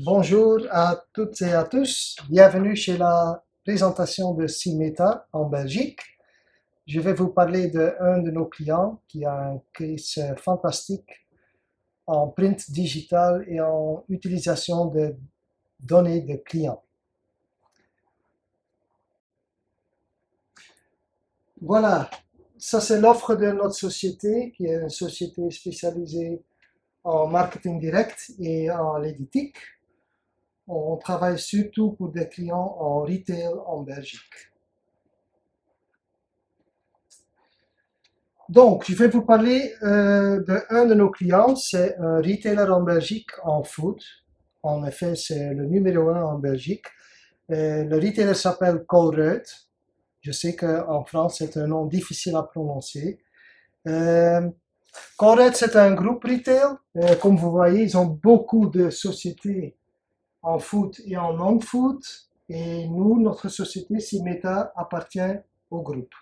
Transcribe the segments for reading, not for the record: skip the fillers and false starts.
Bonjour à toutes et à tous, bienvenue chez la présentation de Cimeta en Belgique. Je vais vous parler d'un de nos clients qui a un case fantastique en print digital et en utilisation de données de clients. Voilà, ça c'est l'offre de notre société qui est une société spécialisée en marketing direct et en l'éditique. On travaille surtout pour des clients en retail en Belgique. Donc, je vais vous parler d'un de nos clients, c'est un retailer en Belgique en food. En effet, c'est le numéro un en Belgique. Le retailer s'appelle Colruyt. Je sais qu'en France, c'est un nom difficile à prononcer. Euh, Colruyt, c'est un groupe retail. Comme vous voyez, ils ont beaucoup de sociétés en food et en non-food. Et nous, notre société, Cimeta, appartient au groupe.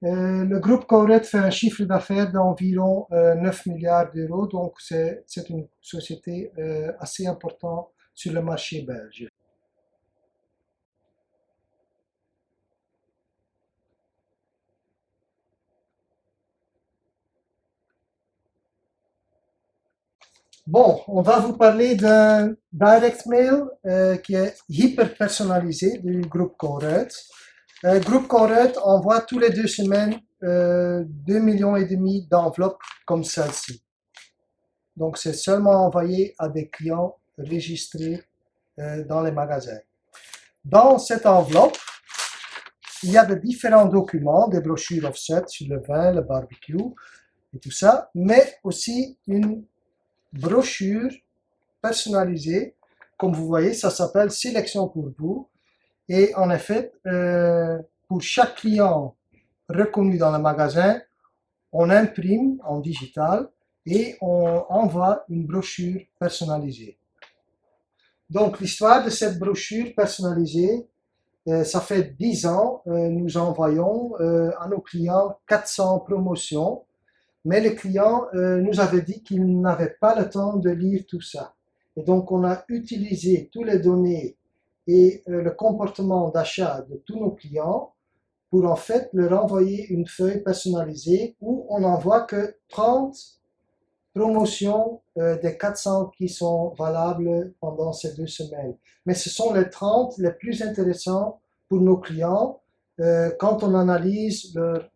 Le groupe Colruyt fait un chiffre d'affaires d'environ 9 milliards d'euros, donc c'est une société assez importante sur le marché belge. Bon, on va vous parler d'un direct mail qui est hyper personnalisé du groupe Colruyt. Le groupe Colruyt envoie tous les 2 semaines 2,5 millions d'enveloppes comme celle-ci. Donc c'est seulement envoyé à des clients registrés dans les magasins. Dans cette enveloppe, il y a de différents documents, des brochures offset sur le vin, le barbecue et tout ça, mais aussi une brochure personnalisée. Comme vous voyez, ça s'appelle Sélection pour vous. Et en effet, pour chaque client reconnu dans le magasin, on imprime en digital et on envoie une brochure personnalisée. Donc l'histoire de cette brochure personnalisée, ça fait 10 ans, nous envoyons à nos clients 400 promotions, mais les clients nous avaient dit qu'ils n'avaient pas le temps de lire tout ça. Et donc on a utilisé toutes les données et le comportement d'achat de tous nos clients pour en fait leur envoyer une feuille personnalisée où on n'envoie que 30 promotions des 400 qui sont valables pendant ces 2 semaines. Mais ce sont les 30 les plus intéressants pour nos clients quand on analyse leur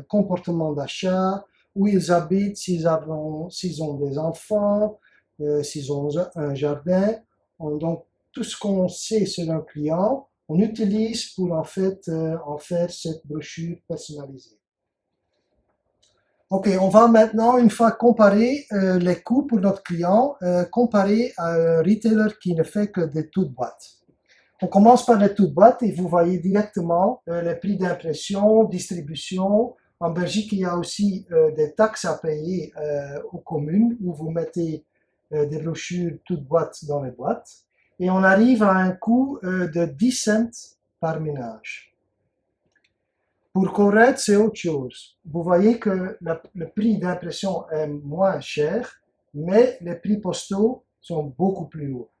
comportement d'achat, où ils habitent, s'ils ont des enfants, s'ils ont un jardin. Donc, tout ce qu'on sait sur un client, on utilise pour en fait en faire cette brochure personnalisée. Ok, on va maintenant, une fois comparer les coûts pour notre client, comparer à un retailer qui ne fait que des toutes boîtes. On commence par les toutes boîtes et vous voyez directement les prix d'impression, distribution. En Belgique, il y a aussi des taxes à payer aux communes où vous mettez des brochures toutes boîtes dans les boîtes. Et on arrive à un coût de 10 cents par ménage. Pour Colruyt, c'est autre chose. Vous voyez que le prix d'impression est moins cher, mais les prix postaux sont beaucoup plus hauts.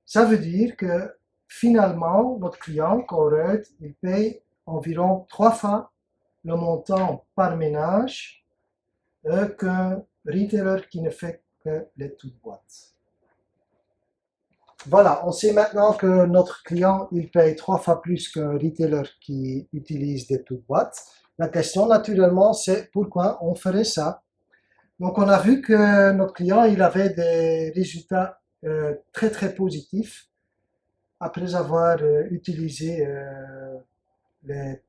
Ça veut dire que finalement, notre client, Colruyt, il paye environ 3 fois le montant par ménage qu'un retailer qui ne fait que les toutes boîtes. Voilà, on sait maintenant que notre client, il paye 3 fois plus qu'un retailer qui utilise des toutes boîtes. La question, naturellement, c'est pourquoi on ferait ça. Donc, on a vu que notre client, il avait des résultats très, très positifs après avoir utilisé les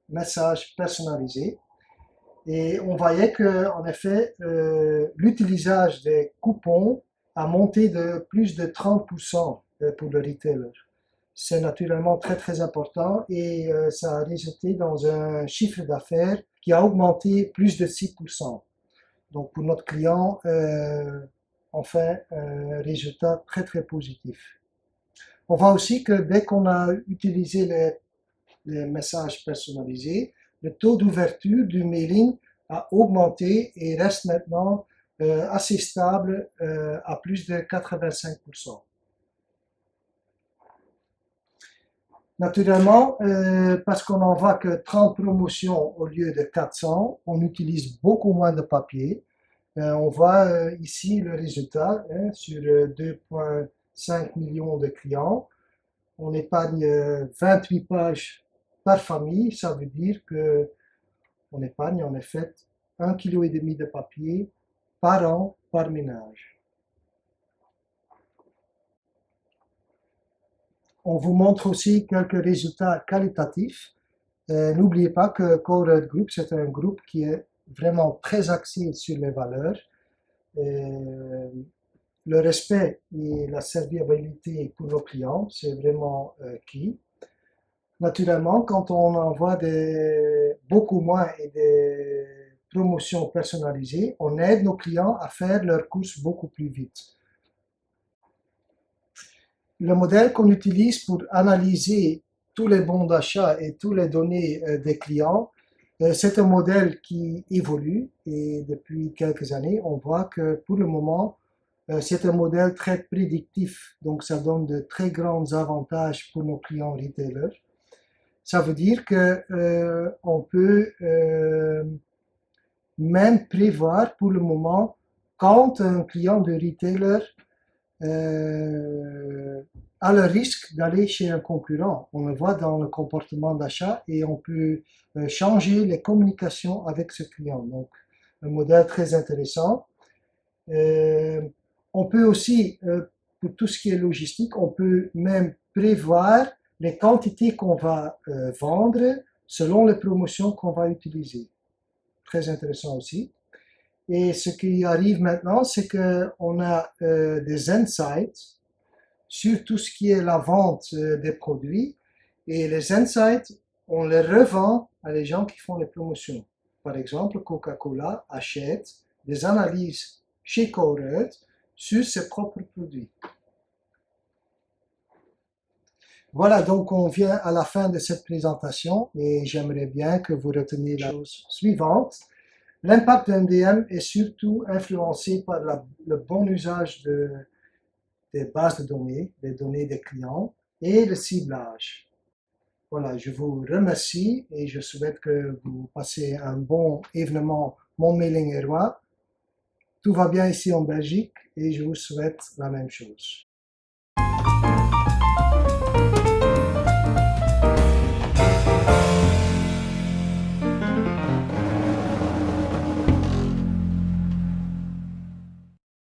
messages personnalisés. Et on voyait que, en effet, l'utilisation des coupons a monté de plus de 30% pour le retailer. C'est naturellement très très important et ça a résulté dans un chiffre d'affaires qui a augmenté plus de 6%. Donc pour notre client, on fait un résultat très très positif. On voit aussi que dès qu'on a utilisé les messages personnalisés, le taux d'ouverture du mailing a augmenté et reste maintenant assez stable à plus de 85%. Naturellement, parce qu'on n'en voit que 30 promotions au lieu de 400, on utilise beaucoup moins de papier. On voit ici le résultat sur 2,5 millions de clients. On épargne 28 pages par famille. Ça veut dire que on épargne en effet 1,5 kg de papier par an par ménage. On vous montre aussi quelques résultats qualitatifs. N'oubliez pas que Code Group, c'est un groupe qui est vraiment très axé sur les valeurs. Le respect et la serviabilité pour nos clients, c'est vraiment key. Naturellement, quand on envoie beaucoup moins et des promotions personnalisées, on aide nos clients à faire leurs courses beaucoup plus vite. Le modèle qu'on utilise pour analyser tous les bons d'achat et toutes les données des clients, c'est un modèle qui évolue et depuis quelques années, on voit que pour le moment, c'est un modèle très prédictif, donc ça donne de très grands avantages pour nos clients retailers. Ça veut dire que on peut même prévoir pour le moment quand un client de retailer a le risque d'aller chez un concurrent. On le voit dans le comportement d'achat et on peut changer les communications avec ce client. Donc, un modèle très intéressant. On peut aussi, pour tout ce qui est logistique, on peut même prévoir les quantités qu'on va vendre selon les promotions qu'on va utiliser. Très intéressant aussi. Et ce qui arrive maintenant, c'est qu'on a des insights sur tout ce qui est la vente des produits. Et les insights, on les revend à les gens qui font les promotions. Par exemple, Coca-Cola achète des analyses chez Code sur ses propres produits. Voilà, donc on vient à la fin de cette présentation et j'aimerais bien que vous reteniez la chose suivante. L'impact d'un DM est surtout influencé par le bon usage des bases de données, des données des clients et le ciblage. Voilà, je vous remercie et je souhaite que vous passez un bon événement Mon Mailing est roi. Tout va bien ici en Belgique et je vous souhaite la même chose.